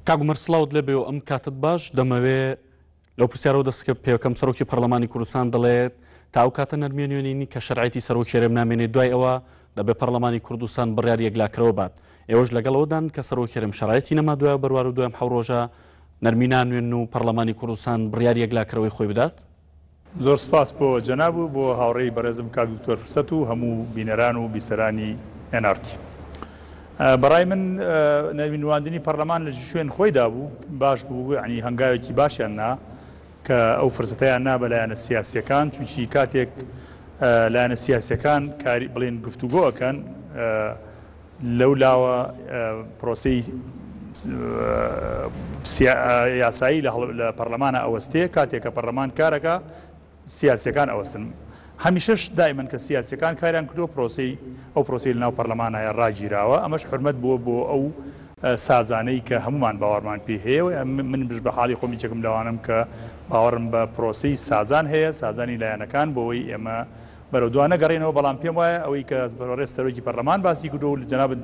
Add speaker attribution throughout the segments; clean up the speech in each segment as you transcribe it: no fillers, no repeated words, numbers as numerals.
Speaker 1: کاگومەر سڵاوت لێبێ و ئەم کاتت باش دەمەوێت لەو پرسیارەوە دەستکە پێوەکەم سەرۆکی پەرلەمانی کوردستان دەڵێت تا ئەو کاتە نەرمێنوێنینی کە شەرعەتی سەرۆکی هەرێم نامێنێت دوای ئەوە دەبێت پەرلەمانی کوردستان بڕیار یەکلاکرەوە بات. ئێوەش لەگەڵەوەدان کە سەرۆکی هەرێم شەرعەتی نەما دوای بڕوار و دوایم حەو ڕۆژە نەرمینانوێن و پەرلەمانی کوردستان بڕیار یەکلاکرەوەی خۆی بدات؟
Speaker 2: زۆر سپاس بۆ جەناب و بۆ هاوڕێی بەڕێزم کاک دکتۆر فرسەت و هەموو بینەران و بیسەرانی NRT. بەڕای من نەرمینواندنی پەرلەمان لە شوێن خۆیدا بوو، باش بوو، ینی هەنگاوێکی باشیان نا کە ئەو فرسەتەیان نا بە لایەنە سیاسیەکان، چونکی کاتێک لایەنە سیاسیەکان کاری بڵێن گفتوگۆەکەن لەو لاوە پرۆسەی یاسایی لە پەرلەمانە ئەوەستێ، کاتێک کە پەرلەمان کارەکە سیاسیەکان ئەوەستن. هەمیشەش دایمەن کە سیاسیەکان کاریان کردو ئەو پرۆسی لەناو پەرلەمانایە ڕاگیراوە، ئەمەش حرمەت بووە بۆ ئەو سازانەی کە هەمومان باوەڕمان پێ هەیە. من بش بە حاڵی خۆمی چێکم لەوانم کە باوەڕم بە پرۆسی سازان هەیە، سازانی لایەنەکان بۆەوەی ئێمە بەرەو دوانە گەڕێنەوە. بەڵام پێم وایە ئەوەی کە بەڕێز سەرۆکی پەرلەمان باسی کردو و جەنابەت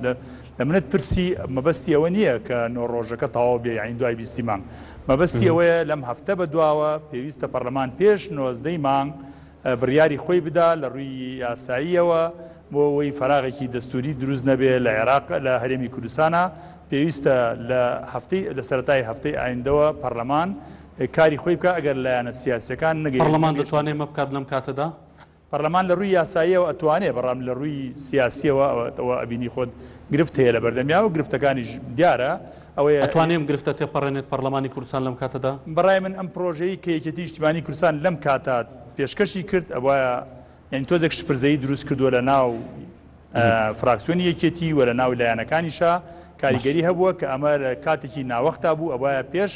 Speaker 2: لە منت پرسی، مەبەستی ئەوە نییە کە ڕۆژەکە تەواو بێ، یعنی دوای 20 مانگ. مەبەستی ئەوەیە لەم هەفتە بەدواوە پێویستە پەرلەمان پێش 19 مانگ بڕیاری خۆی بدا لە ڕووی یاساییەوە بۆ ئەوەی فەراغێکی دەستوری دروست نەبێ لە عێراق لە هەرێمی کوردستانە. پێویستە لە سەرەتای هەفتەی ئایندەوە پەرلەمان کاری خۆی بکە ئەگەر لایەنە سیاسیەکان نەگەی.
Speaker 1: پەرلەمان دەتوانێت مە بکات لەم کاتەدا؟
Speaker 2: پەرلەمان لە ڕووی یاساییەوە ئەتوانێت، بەڕام لە ڕووی سیاسیەوە ئەوە ئەبینی خۆت گرفت هەیە لە بەردەمیاوە، گرفتەکانیش دیارە. ئەوەیە
Speaker 1: ئەتوانێم گرفتە تێپەڕێنێت پەرلەمانی کوردستان لەم کاتەدا؟
Speaker 2: بەڕای من ئەم پرۆژەی کە یەکێتی نیشتیمانی کوردستان لەم کاتە پێشکەشی کرد، ئەوەیە یعنی تۆزێک شپرزەیی دروست کردووە لە ناو فراکسیۆنی یەکێتی و لە ناو لایەنەکانیشە کاریگەری هەبووە کە ئەمە کاتێکی ناوەختا بوو. ئەوەیە پێش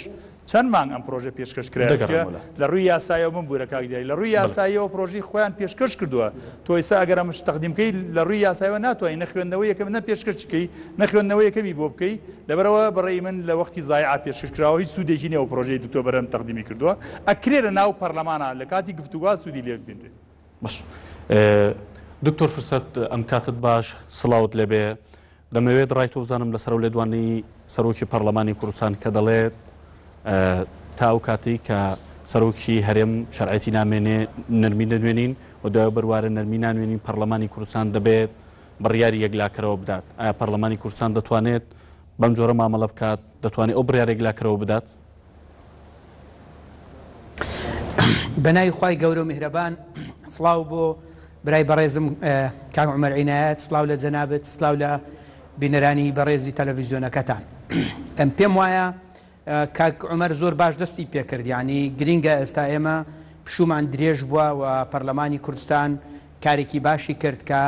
Speaker 2: چەند مانگ ئەم پرۆژە پێشکەش کرایە لە ڕووی یاساییەوە من بوورە کاکداری لە ڕووی یاساییەوە پرۆژەی خۆیان پێشکەش کردووە. تۆ ئێستا ئەگەر ئەمەش تەقدیمکەی لە ڕووی یاساییەوە ناتوانین نەخوێندنەوەی یەکەم نە پێشکەشکەی نەخوێندنەوەی یەکەمی بۆ بکەی، لەبەرەوە بەڕێی من لە وەختی زایعە پێشکەشکراوە هیچ سوودێکی نییە و پرۆژەی دکتۆر بەرەم تەقدیمی کردووە. ئەکرێ لە ناو پەرلەمانە لە کاتی گفتوگا سوودی لێ ببینرێت.
Speaker 1: باش دکتۆر فرسەت ئەم کاتت باش، سڵاوت لێبێ. دەمەوێت ڕایتۆ بزانم لەسەر و لێدوانی سەرۆکی پەرلەمانی کوردستان کە دەڵێت تا ئەو کاتی کە سەرۆکی هەرێم شەرعەتی نامێنێ نەرمی نەنوێنین و دوای بڕوارە نەرمی نانوێنین پەرلەمانی کوردستان دەبێت بڕیاری یەکلاکرەوە بدات. ئایا پەرلەمانی کوردستان دەتوانێت بەم جۆرە مامەڵە بکات؟ دەتوانێت ئەو بڕیار یەکلاکرەوە بدات؟
Speaker 3: بەناوی خوای گەورە و میهرەبان، سڵاو بۆ برای بەڕێزم کاک عومەر عینایەت، سڵاو لە جەنابەت، سڵاو لە بینەرانی بەڕێزی تەلەڤیزیۆنەکەتان. ئەم پێم وایە کاک عومەر زۆر باش دەستی پێکرد، یعنی گرینگە ئێستا ئێمە پشومان درێژ بووە و پەرلەمانی کوردستان کارێکی باشی کرد کە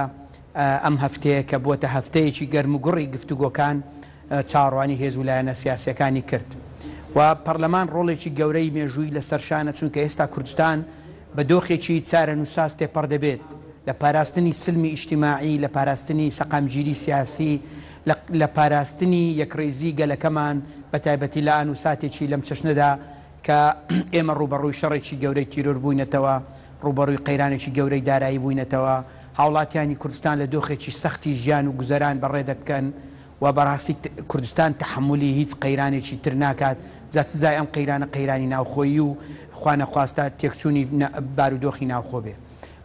Speaker 3: ئەم هەفتەیە کە بووەتە هەفتەیەکی گەرم و گوڕی گفتوگۆکان چاڕوانی هێز و لایەنە سیاسیەکانی کرد و پەرلەمان ڕۆڵێکی گەورەی مێژووی لەسەر شانە، چونکە ئێستا کوردستان بە دۆخێکی چارەنووساز تێپەڕ دەبێت لە پاراستنی سلمی ئیجتیماعی، لە پاراستنی سەقامگیری سیاسی، لە پاراستنی یەکڕێزی گەلەکەمان بە تایبەتی لە ئانووساتێکی لەم چەشنەدا کە ئێمە ڕوبەڕووی شەڕێکی گەورەی تیرۆر بووینەتەوە، ڕوبەڕووی قەیرانێکی گەورەی دارایی بووینەتەوە. هاوڵاتیانی کوردستان لە دۆخێکی سەختی ژیان و گوزەران بەڕێ دەکەن و بەڕاستی کوردستان تەحملی هیچ قەیرانێکی تر ناکات، جاچزای ئەم قەیرانە قەیرانی ناوخۆیی و خوا نەخواستە تێکچوونی بارودۆخی ناوخۆ بێ.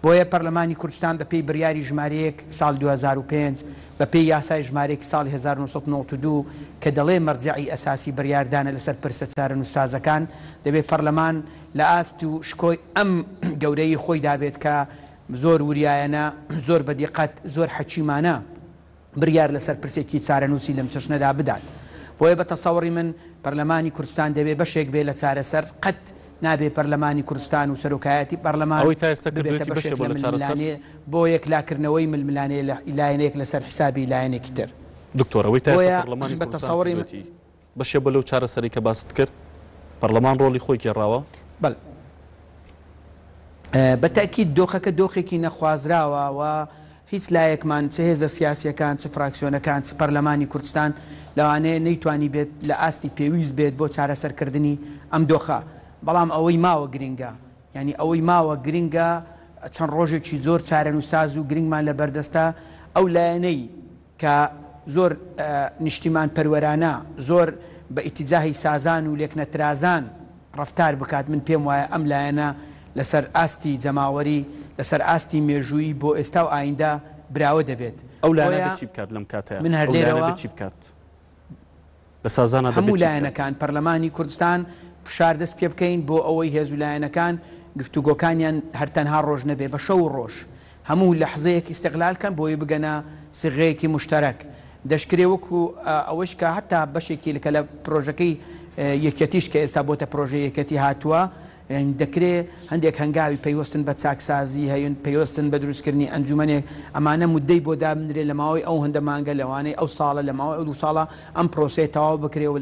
Speaker 3: بۆیە پەرلەمانی کوردستان بە پێی بڕیاری ژمارەیەک ساڵ 2005 بە پێی یاسای ژمارەیەکی ساڵی 1992 کە دەڵێ مەرجعی ئەساسی بڕیاردانە لەسەر پرسە چارەنووسازەکان، دەبێت پەرلەمان لە ئاست و شکۆی ئەم گەورەی خۆی دابێت کە زۆر وریایەنە، زۆر بەدیقەت، زۆر حەکیمانە بڕیار لەسەر پرسێکی چارەنووسی لەم چەشنەدا بدات. بۆیە بە تەسەوڕی من پەرلەمانی کوردستان دەبێت بەشێک بێ لە چارەسەر، قەت نابێ پەرلەمانی کوردستان و سەرۆکایەتی پەرلەمان بۆ یەکلاکردنەوەی ململانەیە لایەنێک لەسەر حسابی لایەنێکی تر.
Speaker 1: دکتۆرەوەی تا پەرلەمانی کوردستان بەشێ بە لەو چارەسەری کە باست کرد، پەرلەمان ڕۆڵی خۆی گێڕاوە؟
Speaker 3: بەڵێ بەتاکید دۆخەکە دۆخێکی نەخوازراوە و هیچ لایەکمان چه هێزە سیاسیەکان، چه فراکسیۆنەکان، چه پەرلەمانی کوردستان لەوانەیە نەیتوانی بێت لە ئاستی پێویست بێت بۆ چارەسەرکردنی ئەم دۆخە. بەڵام ئەوەی ماوە گرنگە، یعنی ئەوەی ماوە گرنگە چەند ڕۆژێکی زۆر چارەنووساز و گرنگمان لە بەردەستە ئەو لایەنەی کە زۆر نیشتیمان پەروەرانە، زۆر بە ئیتیجاهی سازان و لێکنەترازان ڕفتار بکات من پێم وایە ئەم لایەنە لەسەر ئاستی جەماوەری لەسەر ئاستی مێژووی بۆ ئێستا و ئایندا براوە دەبێت
Speaker 1: ئەو لایەنە بچی بکات لەم کاتەیە
Speaker 3: من هەر لێرەوە
Speaker 1: بچی بکات لە سازانە
Speaker 3: هەموو لایەنەکان پەرلەمانی کوردستان فشار دەست پێ بکەین بۆ ئەوەی هێز و لایەنەکان گفتوگۆکانیان هەر تەنها ڕۆژ نەبێ بە شەو ڕۆژ هەموو لەحزەیەک ئیستیقلالکەن بۆی بگەنە سیغەیەکی مشتەرەک دەشکرێ وەکو ئەوەش کە هەتا بەشێکی کە لە پرۆژەکەی یەکەتیش کە ئێستا بۆتە پرۆژەی یەکەتی هاتووە دەکرێت هەندێک هەنگاوی پەیوەستن بە چاکسازی هەیەن پەیوەستن بە دروستکردنی ئەنجومەنێک ئەمانە مدەی بۆ دابنرێت لە ماوەی ئەو هەندە مانگە لەوانەی ئەو ساڵە لە ماوەی ئەو ساڵە ئەم پرۆسەی تەواو بکرێەوە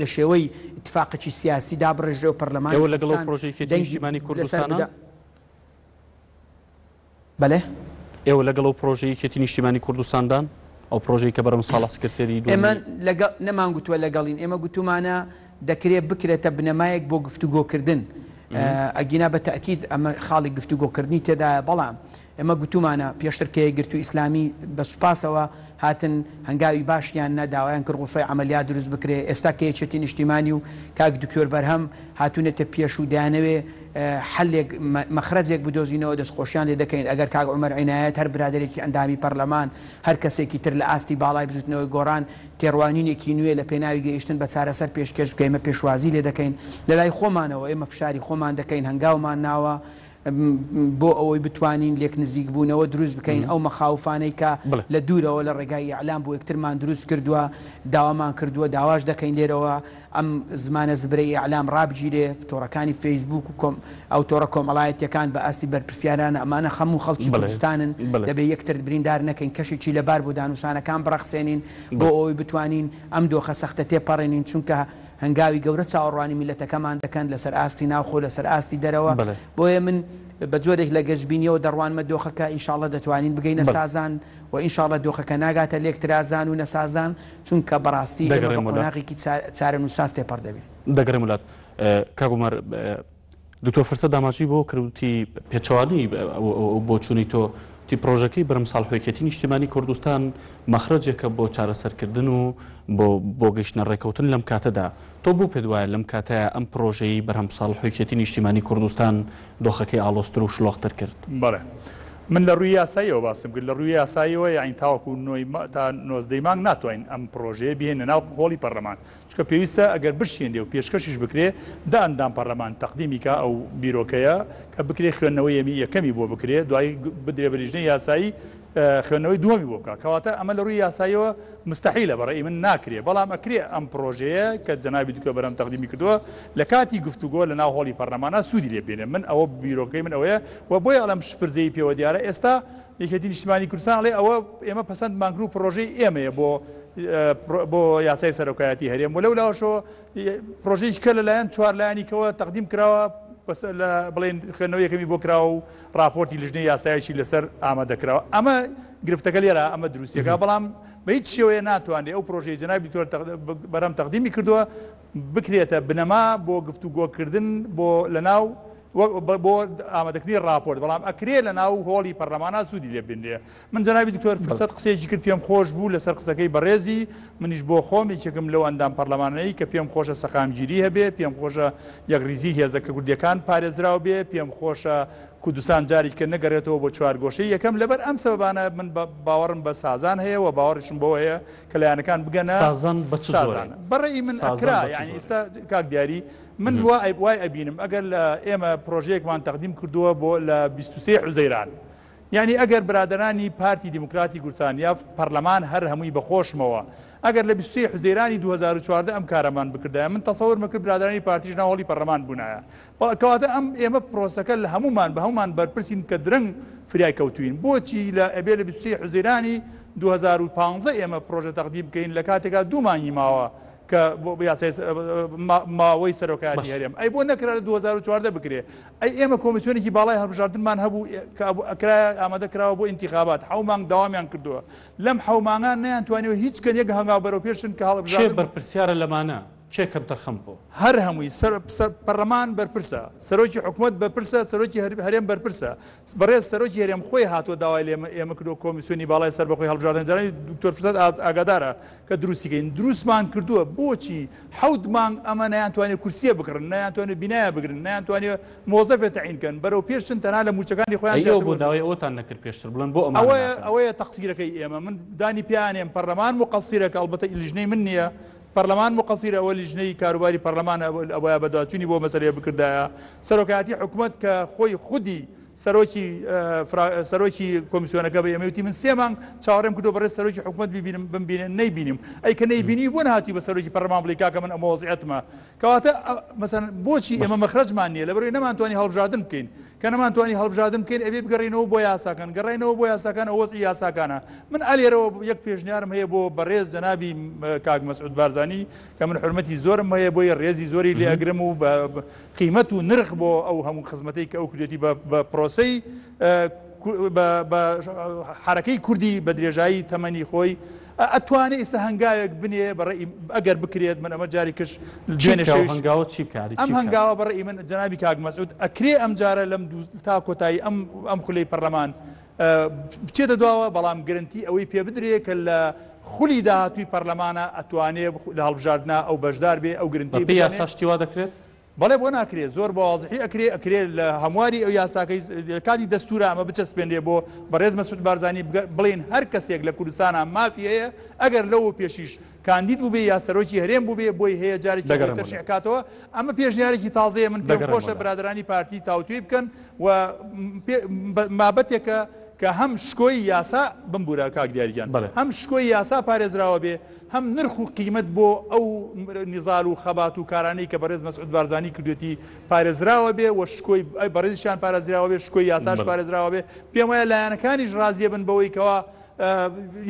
Speaker 3: لە شێوەی اتفاقی سیاسی دابڕێژێ و پەرلەمانی
Speaker 1: لەگەڵ پرۆژەیەکی نیشتیمانی کوردستانە
Speaker 3: بەڵێ
Speaker 1: ئێوە لەگەڵ ئەو پرۆژەیەکی نیشتیمانی کوردستاندان ئەو پرۆژەی کە بەرەم ساڵە سکرتێری
Speaker 3: ئێمە نەمان گوتووە لەگەڵین ئێمە گوتومانە دەکرێت بکرێتە بنەمایەک بۆ گفتوگۆکردن ئەگینا بە تەکید ئەمە خاڵی گفتوگۆکردنی تێدایە بەڵام ئێمە گوتومانە پێشتر کە گرتو ئیسلامی بە سوپاسەوە هاتن هەنگاوی باشیان نەداوایان کرد غوفەی عملیات دروست بکرێ ئێستا کە یەکێتی نیشتیمانی و کاک دکتۆر بەرهەم هاتوونێتە پێش و دایانەوێ حلێک مەخرەجێک بدۆزینەوە دەستخۆشیان لێ دەکەین ئەگەر کاک عومەر عینایەت هەر برادێکی ئەندامی پەرلەمان هەر کەسێکی تر لە ئاستی باڵای بزوتنەوەی گۆڕان تێڕوانینێکی نوێ لە پێناوی گەیشتن بە چارەسەر پێشکەش بکەیمە پێشوازی لێ دەکەین لەلای خۆمانەوە ئێمە فشاری خۆمان دەکەین هەنگاومان ناوە بۆ ئەوەی بتوانین لێک نزیک بوونەوە دروست بکەین ئەو مەخاوفانەی کە لە دوورەوە لە ڕێگای ئەعلام بۆ یەکترمان دروست کردووە داوامان کردووە داواش دەکەین لێرەوە ئەم زمانە زبرەی ئەعلام ڕابگیرێ تۆڕەکانی فەیسبوک و ئەو تۆڕە کۆمەڵایەتیەکان بە ئاستی بەرپرسیارانە ئەمانە هەموو خەڵکی کوردستانن دەبێ یەکتر بریندار نەکەین کەشێکی لەبار بۆ دانووسانەکان بڕەخسێنین بۆ ئەوەی بتوانین ئەم دۆخە سەختە تێپەڕێنین چونکە هەنگاوی گەورە چاوەڕوانی میلەتەکەمان دەکەن لەسەر ئاستی ناوخۆ لەسەر ئاستی دەرەوە بۆیە من بە جۆرێک لە گەشتبینیەوە دەڕوانمە دۆخەکە ئینشاڵڵە دەتوانین بگەینە سازان و ئینشاڵڵە دۆخەکە ناگاتە لێکترازان و نەسازان چونکە بەڕاستی قۆناغێکی چارە نووساز تێپەڕ دەبێت
Speaker 1: دەگەڕێم وڵات کاک عومەر دکتۆر فرسەت داماژی بۆ کردوتی پێچەوانی بۆ چوونی تۆ تی پرۆژەکەی بەرەم ساڵحوێکەتی نیشتیمانی کوردستان مەخرەجێکە بۆ چارەسەرکردن و بۆ گەیشتنە ڕێکەوتن لەم کاتەدا تۆ بۆ پێت وایە لەم کاتەیە ئەم پرۆژەی بەرەم ساڵحوێکەتی نیشتیمانی کوردستان دۆخەکەی ئاڵۆستر و شلۆختر کرد
Speaker 2: بەڵێ من لە ڕووی یاساییەوە باسم کرد لە ڕووی یاساییەوە یاین تاوەکو تا 19 مانگ ناتوانین ئەم پرۆژەیە بهێنە ناو هۆڵی پەرلەمان چکە پێویستە ئەگەر بشێندێ و پێشکەشیش بکرێ دا ئەندام پەرلەمان تەقدیمی کە ئەو بیرۆکەیە کە بکرێ خوێندنەوەی یەکەمی بۆ بکرێ دوای بدرێ بەریژنەی یاسایی خوێندنەوەی دووەمی بۆ بکە کەواتە ئەمە لە ڕووی یاساییەوە مستحیلە بەڕێی من ناکرێ بەڵام ئەکرێ ئەم پرۆژەیە کە جەنابی دوکە بەرەم تەقدیمی کردووە لە کاتی گفتوگۆ لە ناو هۆڵی پەرلەمانە سوودی لێ بێنێ من ئەوە بیرۆکەی من ئەوەیە و بۆیە ئەڵەم شپرزەی پێوە دیارە ئێستا یەکێتی نیشتیمانی کوردستان ئەڵێ ئەوە ئێمە پەسەندمان کرد و پرۆژەی ئێمەیە بۆ یاسای سەرۆکایەتی هەرێم و لەولاوەشەوە پرۆژەیەکی کە لەلایەن چوار لایەنیکەوە تەقدیم کراوە بڵێن خوێندنەوەی یەکەمی بۆ کراوە و راپۆرتی لیژنەی یاسایەکی لەسەر ئامادەکراوە ئەمە گرفتەکە لێرە ئەمە دروستیەکە بەڵام بە هیچ شێوەیە ناتوانێت ئەو پرۆژەی جەنابی تۆر بەرەم تەقدیمی کردووە بکرێتە بنەما بۆ گفتوگۆکردن بۆ لەناو بۆ ئامادەکردنی راپۆرت بەڵام ئەکرێ لە ناو هۆڵی پەرلەمانە سوودی لێ بێنێ من جەنابی دکتۆر فرسەت قسەیەکی کرد پێم خۆش بوو لەسەر قسەکەی بەڕێزی منیش بۆ خۆم یەکێکم لەو ئەندام پەرلەمانەیە کە پێم خۆشە سەقامگیری هەبێ پێم خۆشە یەکریزی هێزەکە کوردیەکان پارێزراو بێ پێم خۆشە کوردستان جاری کە نەگەڕێتەوە بۆ چوارگۆشەی یەکەم لەبەر ئەم سەبەبانە من باوەڕم بە سازان هەیە و باوەڕشم بۆ هەیە کە لایەنەکان بگەنە سازان بەڕێی من ئەکرا یعنی ئێستا کاک دیاری من وای ئەبینم ئەگەر لە ئێمە پرۆژەیەکمان تەقدیم کردووە بۆ لە 23 حوزەیران یعنی ئەگەر برادرانی پارتی دیموکراتی کوردستان یا پەرلەمان هەر هەمووی بەخۆشمەوە ئەگەر لە 23 حوزەیرانی 2014 ئەم کارەمان بکردایە من تەسەوور مەکرد برادرانی پارتیش ناو هۆڵی پەرلەمان بوونایە کەواتە ئەم ئێمە پرۆسەکە لە هەمومان بە هەمومان بەرپرسین کە درەنگ فریای کەوتوین بۆچی لە ئەبێ لە 23 حوزەیرانی 2015 ئێمە پرۆژە تەقدیم بکەین لە کاتێکا دوومانی ماوە کە بۆ یاسای ماوەی سەرۆکایەتی هەرێم ئەی بۆ نەکرا لە 2014 بکرێ ئەی ئێمە کۆمیسیۆنێکی باڵای هەڵبژاردنمان هەبوو کە ئەکرا ئامادە کراوە بۆ ئینتیخابات حەو مانگ داوامیان کردووە لەم حەو مانگان نەیانتوانیەوە هیچ کەنێک هەنگاو بەرەو پێشن کە هەڵبژاردن
Speaker 1: بەرپرسیارە لەمانە کێ کەم تەرخەم بۆ
Speaker 2: هەر هەمووی پەرلەمان بەرپرسە سەرۆکی حکوومەت بەرپرسە سەرۆکی هەرێم بەرپرسە بەڕێز سەرۆکی هەرێم خۆی هاتووە داوای ئێمە کردو کۆمیسیۆنی باڵای سەر بەخۆی هەڵبژاردن جارانی دکتۆر فرسەت ئاگادارە کە دروستیکەین دروستمان کردووە بۆچی حەوت مانگ ئەمە نەیانتوانێت کورسیە بکڕن نەیانتوانێت بینایە بگرن نەیانتوانێت مۆزەفێت تەعینکەن بەرەو پێشچن تەنها لە موچەکانی خۆیان
Speaker 1: بۆ داوای ئەوتان نەکرد پێشتر بڵێن بۆ
Speaker 2: ئەوەیە تەقسیرەکەی ئێمە من دانی پیانێم پەرلەمان مقەسیرەکە ئەڵبەتە لیژنەی من نییە پەرلەمان مقەسیرە ئەوە لیژنەی کاروباری پەرلەمان ئەوەیە بەداچوونی بۆ مەسەلەیە بکردایە سەرۆکایەتی حکوومەت کە خۆی خودی سەرۆکی کۆمیسیۆنەکە بە ئێمەوتی من 3 مانگ چاوەڕێم کردو بەڕێز سەرۆکی حکوومەت ببینێن نەیبینیم ئەی کە نەیبینی بۆ نهاتی بە سەرۆکی پەرلەمان بڵێ کاکە من ئەمە وەزعیەتمە کەواتە مەسەڵەن بۆچی ئێمە مەخرەجمان نییە لەبەرەوەی نەمانتوانی هەڵبژاردن بکەین کە نەمانتوانی هەڵبژاردن بکەین ئەبێ بگەڕینەوە بۆ یاساکان گەڕینەوە بۆ یاساکان ئەوە وەزعی یاساکانە من ئالێرەوە یەک پێشنیارم هەیە بۆ بەڕێز جەنابی کاک مەسعود بارزانی کە من حرمەتی زۆرم هەیە بۆی ڕێزی زۆری لێ ئەگرم و بە قیمەت و نرخ بۆ ئەو هەموو خزمەتەی کە ئەو کردێتی بە پرۆسەی بە حرەکەی کوردی بە درێژایی تەمەنی خۆی ئەتوانێت ئێستا هەنگاوێک بنێ بەڕێی ئەگەر بکرێت من ئەمە جاری کەش
Speaker 1: هەنگاوە چی بکاری
Speaker 2: ئەم هەنگاوە بەڕێی من جەنابی کاک مەسعود ئەکرێ ئەم جارە لەم تا کۆتایی ئەم خولەی پەرلەمان بچێتە دواوە بەڵام گرنتی ئەوەی پێ بدرێت کە لە خولی داهاتووی پەرلەمانە ئەتوانێت لە هەڵبژاردنا ئەو بەشدار بێ ئەو گرنتی
Speaker 1: بە یاساشتی وا دەکرێت
Speaker 2: بەڵێ بۆ ناکرێت زۆر بە واضحی ئەکرێت لە هەمواری ئەو یاساکەی کاتی دەستورە ئەمە بچەسپێنرێ بۆ بەڕێز مەسعود بارزانی بڵێن هەر کەسێک لە کوردستانە مافی هەیە ئەگەر لەوە پێشیش کاندید بوو بێ یا سەرۆکی هەرێم بوو بێ بۆی هەیە جارێکی تەرشیحکاتەوە ئەمە پێشنیارێکی تازەیە من پێم خۆشە برادرانی پارتی تاوتوی بکەن و بابەتێکە کە هەم شکۆی یاسا بمبورە کاک دیاریگیان هەم شکۆی یاسا پارێزراوە بێ هەم نرخ و قیمت بۆ ئەو نیزال و خەبات و کارانەی کە بەڕێز مەسعود بارزانی کردوێتی پارێزراوە بێ و شکۆی بەڕێزیشان پارێزراوە بێ شکۆی یاساش پارێزراوە بێ پێم وایە لایەنەکانیش ڕازیە بن بەوەی کەوا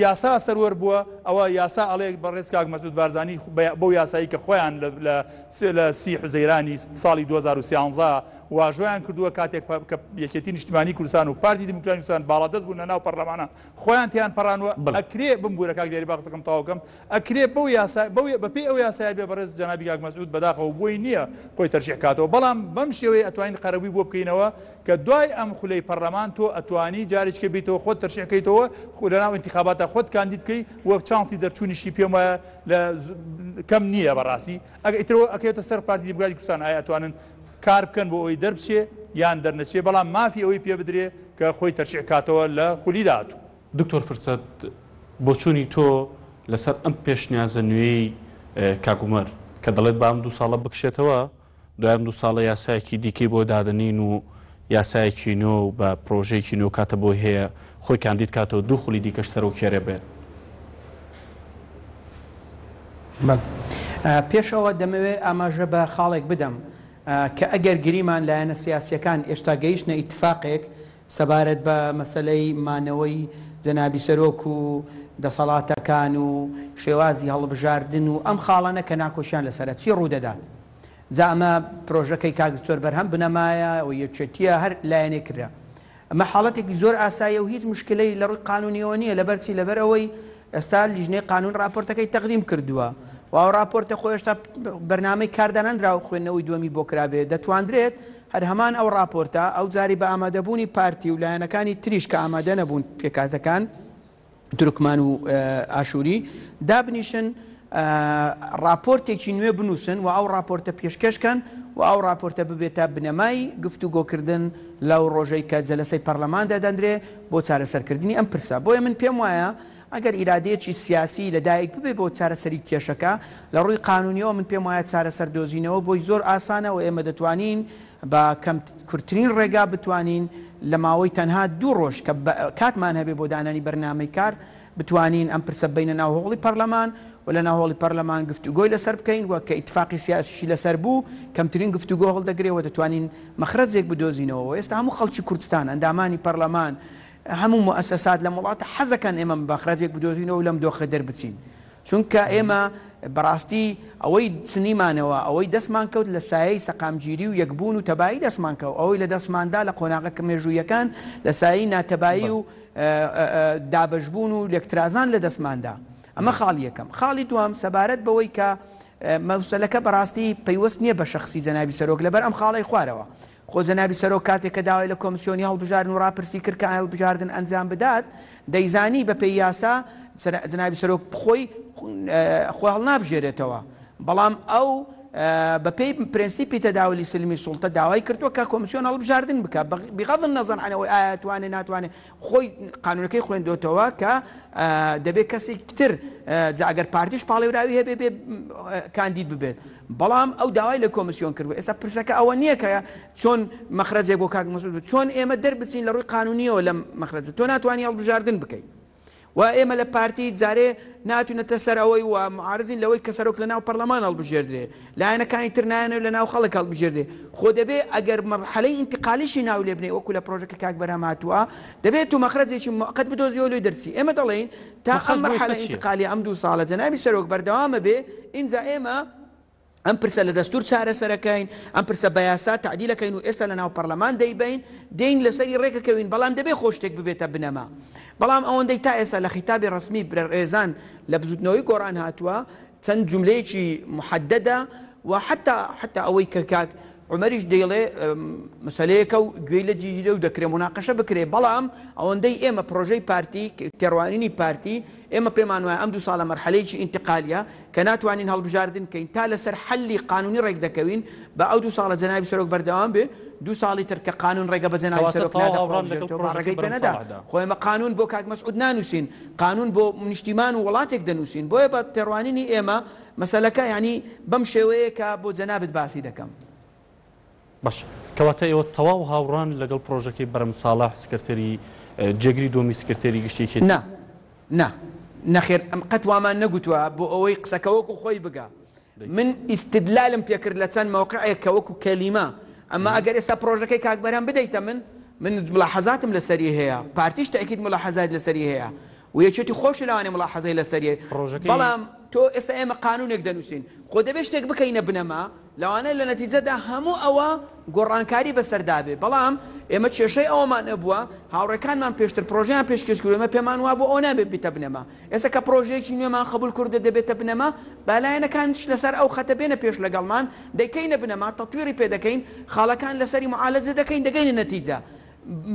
Speaker 2: یاسا سەروەر بووە ئەوە یاسا ئەڵێ بەڕێز کاک مەسعود بارزانی بەو یاسایی کە خۆیان لە 30 حوزەیرانی ساڵی 2013 واژۆیان کردووە کاتێک کە یەکێتی نیشتیمانی کوردستان و پارتی دیموکراسی کوردستان باڵادەست بوون لەناو پەرلەمانە خۆیان تیان پەڕانوە ئەکرێ بمبورە کاک دیاری باقسەکەم تەواوکەم ئەکرێ بەو یاسا بەپێی ئەو یاسای بێ بەڕێز جەنابی کاک مەسعود بەداخەوە بۆی نییە خۆی تەرشیحکاتەوە بەڵام بەم شێوەیە ئەتوانین قەرەبووی بۆ بکەینەوە کە دوای ئەم خولەی پەرلەمان تۆ ئەتوانی جارێککە بیتەوە خۆت تەرشیحکەیتەوە لەناو انتخاباتە خۆت کاندید بکەی وە چانسی دەرچوونیشی پێم وایە لە کەم نییە بەڕاستی ئەگەر ئەکەوێتە سەر پارتی دیموکراتی کوردستان ئایا ئەتوانن کار بکەن بۆ ئەوەی دەربچێ یان دەرنەچێ بەڵام مافی ئەوەی پێ بدرێ کە خۆی تەرشیحکاتەوە لە خولی داهاتوو.
Speaker 1: دکتۆر فرسەت بۆچوونی تۆ لەسەر ئەم پێشنیازە نوێی کاگومەر کە دەڵێت بە ئەم 2 ساڵە بکشێتەوە دوای 2 ساڵە یاسایەکی دیکەی بۆ دادنین و یاسایەکی نۆ و بە پرۆژەیەکی نۆ کاتە بۆ هەیە خۆی کاندید کاتەوە 2 خولی دیکەش سەر و کێرە بێت.
Speaker 3: پێشەوە دەمەوێت ئاماژە بە خاڵێک بدەم کە ئەگەر گریمان لایەنە سیاسیەکان ئێشتا گەیشتنە ئیتفاقێک سەبارەت بە مەسەلەی مانەوەی جەنابی سەرۆک و دەسەڵاتەکان و شێوازی هەڵبژاردن و ئەم خاڵانە کە ناکۆشیان لەسەرە چی ڕوودەدات جا ئەمە پرۆژەکەی کاک دکتۆر بەرهەم بنەمایە و یەکێتیە هەر لایەنێک کرا ئەمە حاڵەتێکی زۆر ئاسایە و هیچ مشکلەی لە ڕووی قانونیەوە نییە لەبەرچی لەبەر ئەوەی ئێستا لیژنەی قانون راپۆرتەکەی تەقدیم کردووە و ئەو راپۆرتە خۆی هێشتا بەرنامەی کاردانەنراوە خوێندنەوەی دووەمی بۆ کرابێت دەتوانرێت هەر هەمان ئەو راپۆرتە ئەو جاری بە ئامادەبوونی پارتی و لایەنەکانی تریش کە ئامادە نەبوون پێکاتەکان تورکمان و ئاشووری دابنیشن راپۆرتێکی نوێ بنووسن و ئەو راپۆرتە پێشکەشکەن و ئەو راپۆرتە ببێتە بنەمای گفتوگۆکردن لەو ڕۆژەی کە جەلسەی پەرلەماندا دەندرێ بۆ چارەسەرکردنی ئەم پرسە بۆیە من پێم وایە ئەگەر ئیرادەیەکی سیاسی لەدایک ببێ بۆ چارەسەری کێشەکە لە ڕووی قانونیەوە من پێم وایە چارەسەر دۆزینەوە بۆی زۆر ئاسانە و ئێمە دەتوانین بە کەم کورتترین ڕێگا بتوانین لە ماوەی تەنها 2 ڕۆژ کە کاتمان هەبێ بۆ دانانی بەرنامەی کار بتوانین ئەم پرسە بینە ناوهۆڵی پەرلەمان و لە ناوهۆڵی پەرلەمان گفتوگۆی لەسەر بکەین وە کە ئیتفاقی سیاسیشی لەسەر بوو کەمترین گفتوگۆ هەڵدەگرێەوە دەتوانین مەخرەجێک بدۆزینەوە ئێستا هەموو خەڵکی کوردستان ئەندامانی پەرلەمان هەموو مؤسسات لە وڵاتە حەزەکەن ئێمە مەخرەجێک بدۆزینەوە لەم دۆخە دەربچین چونکە ئێمە بەڕاستی ئەوەی چنیمانەوە ئەوەی دەستمان کەوت لە سایەی سەقامگیری و یەکبوون و تەبایی دەستمان کەوت ئەوەی لە دەستماندا لە قۆناغەکە مێژوویەکان لە سایەی ناتەبایی و دابەشبوون و لێکترازان لە دەستماندا ئەمە خاڵی یەکەم. خاڵی دوام سەبارەت بەوەی کە مەوسەلەکە بەڕاستی پەیوەست نییە بە شخصی جەنابی سەرۆک لەبەر ئەم خاڵی خوارەوە خۆ جەنابی سەرۆک کاتێک کە داوای لە کۆمسیۆنی هەڵبژاردن و ڕاپرسی کرد کە هەڵبژاردن ئەنجام بدات دەیزانی بە پێی یاسا جەنابی سەرۆک خۆی هەڵ نابژێرێتەوە بەڵام ئەو بە پێی پرەنسیپی تەداولی سلمی سوڵتە داوای کردووە کە کۆمسیۆن هەڵبژاردن بکە بغض النظر عنەوەی ئایا توانێت ناتوانێت خۆی قانونەکەی خوێندوتەوە کە دەبێت کەسێک تر ئەگەر پارتیش پاڵێوراوی هەبێ بێ کاندید ببێت بەڵام ئەو داوای لە کۆمسیۆن کردووە ئێستا پرسەکە ئەوە نییە کە چۆن مەخرەجێک بۆ کاک مەسعود چۆن ئێمە دەربچین لە ڕووی قانونیەوە لەم مەخرەجە تۆ ناتوانانی هەڵبژاردن بکەیت و ئێمە لە پارتی جارێ ناتوانێتە سەر ئەوەی و معارزین لەوەی کە سەرۆک لە ناو پەرلەمان هەڵبژێردرێ لایەنەکانی تر نایەنێت لە ناو خەڵک هەڵبژێردرێ خۆ دەبێ ئەگەر مەرحەلەی ئینتقالیشی ناو لێ بنێ وەکو لە پرۆژەکە کاک بەرهەم هاتووە دەبێت و مەخرەجێکی موقەت بدۆزیەوە لێ دەرچی ئێمە دەڵێن تا ئەم مەرحەلە ئینتقالی ئەم 2 ساڵە جەنابی سەرۆک بەردەوامە بێ ئینجا ئێمە ئەم پرسە لە دەستور چارەسەرەکەین ئەم پرسە بە یاسا تعدیلەکەین و ئێستا لە ناو پەرلەمان دەین لەسەری ڕێکەکەوین بەڵام دەبێ خۆشتێک ببێتە بنەما بەڵام ئەوەندەی تا ئێستا لە خیتابی ڕسمی ڕێزان لە بزوتنەوەی گۆڕان هاتووە چەند جوملەیەکی محەددە و حتا ئەوەی کە کاک عمەریش دەیڵێ مەسەلەیەکە و گوێی لە جیهیدە و دەکرێ مناقەشە بکرێ بەڵام ئەوەندەی ئێمە پرۆژەی پارتی تێڕوانینی پارتی ئێمە پێمان وایە ئەم 2 ساڵە مەرحەلەیەکی ئینتقالیە کە ناتوانین هەڵبژاردن کەین تا لەسەر حەلی قانونی ڕێک دەکەوین بە ئەو 2 ساڵە جەنابی سەرۆک بەردەوام بێ 2 ساڵی تر کە قانون ڕێگە بە جەنابی سەرۆک ڕێگەی پێ نەدا خۆ ئێمە قانون بۆ کاک مەسعود نانووسین قانون بۆ نیشتیمان و وڵاتێک دەنووسین بۆیە بە تێڕوانینی ئێمە مەسەلەکە یعنی بەم شێوەیە کە بۆ جەنابت باسی دەکەم
Speaker 1: باش کەواتە ئێوە تەواو هاوڕان لەگەڵ پرۆژەکەی بەرەم ساڵح سکرتێری جێگری دۆمی سکرتێری گشتێکی
Speaker 3: نەخێر ئەم قەت وامان نەگوتووە بۆ ئەوەی قسەکەوەکو خۆی بگا من ئیستدلالم پێکرد لە چەند موقعێک کە وەکو کەلیمە ئەمە ئەگەر ئێستا پرۆژەکەی کاک بەرهەم بدەیتە من ملاحەزاتم لەسەری هەیە پارتیش تەئکید ملاحەزات لەسەری هەیە و یەکێتی خۆش لەوانێ ملاحەزەی لەسەریە بەڵام تۆ ئێستا ئێمە قانونێک دەنووسین خۆ دەبێت شتێک بکەینە بنەما لەوانەیە لە نەتیجەدا هەموو ئەوە گۆڕانکاری بەسەردابێ بەڵام ئێمە کێشەی ئەومان نەبووە هاوڕێکانمان پێشتر پرۆژیان پێشکەشکردو ئێمە پێمان وا بۆ ئەو نابێت بیتە بنەما ئێستا کە پرۆژەیەکی نوێمان قبول کردە دەبێتە بنەما بالایەنەکانش لەسەر ئەو خەتە بێنە پێش لەگەڵمان دەکەینە بنەما تەطویری پێ دەکەین خاڵەکان لەسەری معالەجە دەکەین دەگەینە نەتیجە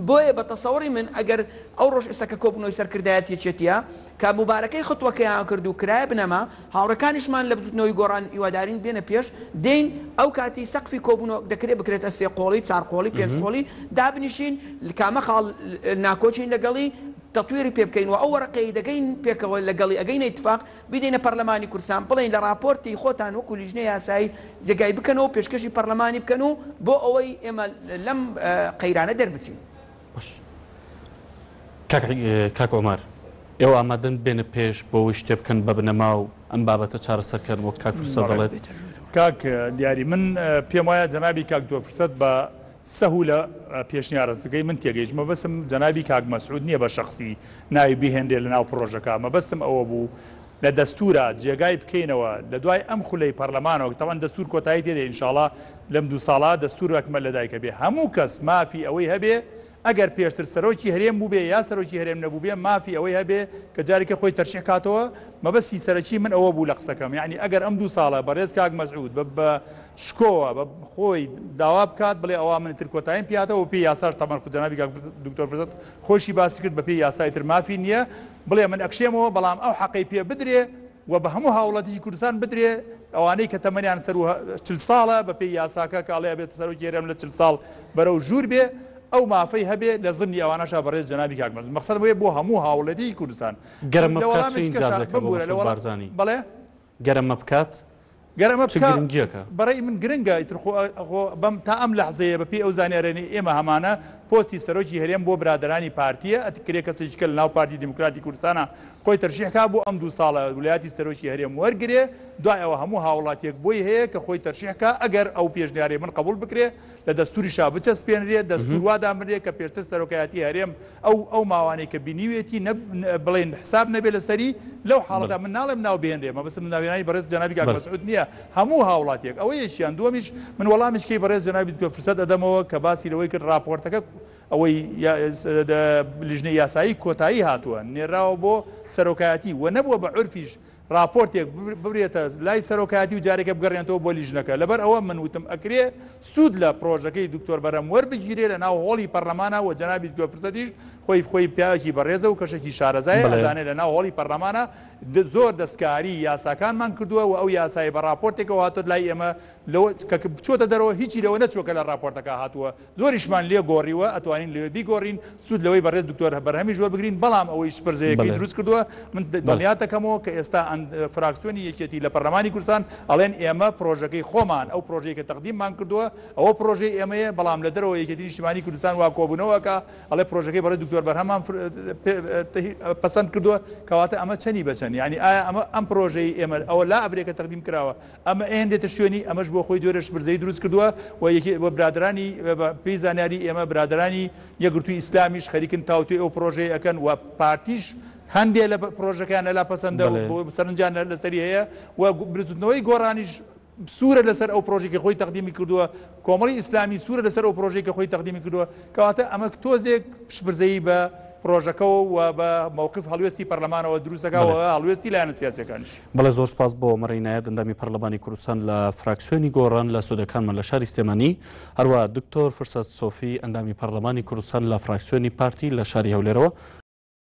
Speaker 3: بۆیە بە تەسەوڕی من ئەگەر ئەو ڕۆژ ئێستاکە کۆبوونەوەی سەرکردایەتی چێتیە کە مبارەکەی خۆتوەکەیان کرد و کرایە بنەما هاوڕەکانیشمان لە بزوتنەوەی گۆڕان هیوادارین بێنە پێش دێین ئەو کاتی سەقفی کۆبوونەوە دەکرێت بکرێتە 3 قۆڵی 4 قۆڵی 5 قۆڵی دابنیشین کامە خاڵ ناکۆچین لەگەڵی تطویری پێ بکەین و ئەو وەرەقەی دەگەین پێکەوە لەگەڵی ئەگەینە ئیتفاق بدەینە پەرلەمانی کوردستان بڵێن لە راپۆرتی خۆتان وەکو لیژنەی یاسایی جێگای بکەنەوە پێشکەشی پەرلەمانی بکەن و بۆ ئەوەی ئێمە لەم قەیرانە دەربچین
Speaker 1: کاک عومەر ئێوە ئامادەن بێنە پێش بۆ ئەوەی شتێ بکەن بە بنەما و ئەم بابەتە چارەسەرکەن وەک کاک فرسەت دەڵێت
Speaker 2: کاک دیاری من پێم وایە جەنابی کاک دۆ فرسەت بە سەهولە پێشنیارەسەکەی من تێگەیشت مەبەستم جەنابی کاک مەسعود نییە بە شخصی ناوی بیهێندێ لە ناو پرۆژەکە مەبەستم ئەوە بوو لە دەستورە جێگای بکەینەوە لە دوای ئەم خولەی پەرلەمانەوە تەوان دەستور کۆتایی تێدە ئینشاڵا لەم 2 ساڵە دەستور ئەکمەل لەدایکە بێ هەموو کەس مافی ئەوەی هەبێ ئەگەر پێشتر سەرۆکی هەرێم بوو بێ یا سەرۆکی هەرێم نەبوو بێ مافی ئەوەی هەبێ کە جارێکە خۆی تەرشیح کاتەوە مەبەستی سەرەکی من ئەوە بوو لە قسەکەم یعنی ئەگەر ئەم 2 ساڵە بەڕێز کاک مەسعود بە شکۆوە بە خۆی داوا بکات بڵێ ئەوە من تر کۆتاییم پیاتەوە پێی یاساش تەمەن جەنابی کاک دکتۆر فرسەت خۆشی باسی کرد بە پێی یاسای تر مافی نییە بڵێ من ئەکشێمەوە بەڵام ئەو حەقەی پێ بدرێ و بە هەموو هاوڵەتی کوردستان بدرێ ئەوانەی کە تەمەنیان سەر 40 ساڵە بە پێی یاساکە کاڵەیە بێت سەرۆکی هەرێم لە 40 ساڵ بەرەو ژوور بێ ئەو مافەی هەبێ لە زمنی ئەوانەشا بەڕێز جەنابی کاک مەسعود مەقسەد بۆیە بۆ هەموو هاوڵەتی کوردستان
Speaker 1: گەرممە بکات ئیجازەکە بۆ بارزانی
Speaker 2: بەڵێ
Speaker 1: گەرممە بکات
Speaker 2: گەرممە
Speaker 1: گرنگیەکە
Speaker 2: بەڕێی من گرنگە ئیتر بەم تا ئەم لەحزەیە بە پێی ئەو زانیارێنی ئێمە هەمانە پۆستی سەرۆکی هەرێم بۆ برادرانی پارتیە ئەتکرێ کەسێکە لە ناو پارتی دیموکراتی کوردستانە خۆی تەرشیحکا بۆ ئەم 2 ساڵە ویلایەتی سەرۆکی هەرێم وەرگرێ دوای ئەوە هەموو هاوڵاتیەک بۆی هەیە کە خۆی تەرشیحکا ئەگەر ئەو پێشنیارێ من قبول بکرێ لە دەستوریشا بچەسپێنرێت دەستور وادامرێ کە پێشتر سەرۆکایەتی هەرێم ئەو ماوانەی کە بینیوێتی بڵێن حساب نەبێ لەسەری لەو حاڵەدا من ناڵێم ناو بێنرێ مەبەستم ناوێنانی بەڕێز جەنابی کاک مەسعود نییە هەموو هاوڵاتیەک ئەوە یەکیان دووەمیش من وەڵامیشکەی بەڕێز جەنابی دکتۆر فرسەت ئەدەمەوە کە باسی لەوەی کرد راپۆرتەکە ئەوەی لیژنەی یاسایی کۆتایی هاتووە نێراوە بۆ سەرۆکایەتی و نەبووە بە عورفیش راپۆرتێک ببرێتە لای سەرۆکایەتی و جارێکە بگەڕێنەوە بۆ لیژنەکە لەبەر ئەوە من وتم ئەکرێ سوود لە پرۆژەکەی دکتۆر بەرهەم وەربگیرێ لە ناو هۆڵی پەرلەمانە و جەنابی دکتۆر فرسەتیش خۆی پیاوێکی بەڕێزە و کەشێکی شارەزایە ئەزانێت لە ناو هۆڵی پەرلەمانە زۆر دەستکاری یاساکانمان کردووە و ئەو یاسای بە راپۆرتێکەوە هاتۆ لای ئێمە کە بچۆتە دەرەوە هیچی لەوە نەچۆکە لە راپۆرتەکە هاتووە زۆریشمان لێ گۆڕیوە ئەتوانین لەوێ بیگۆڕین سوود لەوەی بەڕێز دکتۆر بەرهەمیش وەربگرین بەڵام ئەوەی شپرزەیەکی دروست کردووە من دڵنیا دەکەمەوە کە ئێستا فراکسیۆنی یەکێتی لە پەرلەمانی کوردستان ئەڵێن ئێمە پرۆژەکەی خۆمان ئەو پرۆژەیە کە تەقدیممان کردووە ئەوە پرۆژەی ئێمەیە بەڵام لە دەرەوە یەکێتی نیشتیمانی کوردستان وا کۆبوونەوەکە ئەڵێ پرۆژەکەی بەڕێز دکتۆر بەرهەمان پەسەند کردووە کەواتە ئەمە چەنی بەچەند یعنی ئایا ئەم پرۆژەی ئێمە ئەوە لا ئەبرێکە تەقدیم کراوە ئەمە ئێندێتە شوێنی ئەمەش بۆ خۆی جۆرە شپرزەی دروست کردووە و برادرانی پێی زانیاری ئێمە برادرانی یەکگرتووی ئیسلامیش خەریکن تاوتوی ئەو پرۆژەی ئەکەن و پارتیش هەندێک لە پرۆژەکان لەلا پەسەندە و سەرنجان لەسەری هەیە و برزوتنەوەی گۆڕانیش سوورە لەسەر ئەو پرۆژێکی خۆی تەقدیمی کردووە کۆمەڵی ئیسلامی سوورە لەسەر ئەو پرۆژێکی خۆی تەقدیمی کردووە کەواتە ئەمە تۆزێک پشبرزەیی بە پرۆژەکەەوە و بە مووقف هەڵوێستی پەرلەمانەوە دروستەکەەوە هەڵوێستی لایەنە سیاسەکانش.
Speaker 1: بەڵێ زۆر سپاس بۆ مەڕینایەت ئەندامی پەرلەمانی کوردستان لە فراکسیۆنی گۆڕان لە سوودەکانمان لە شاری سلێمانی هەروە دکتۆر فرسەت سۆفی ئەندامی پەرلەمانی کوردستان لە فراکسیۆنی پارتی لە شاری هەولێرەوە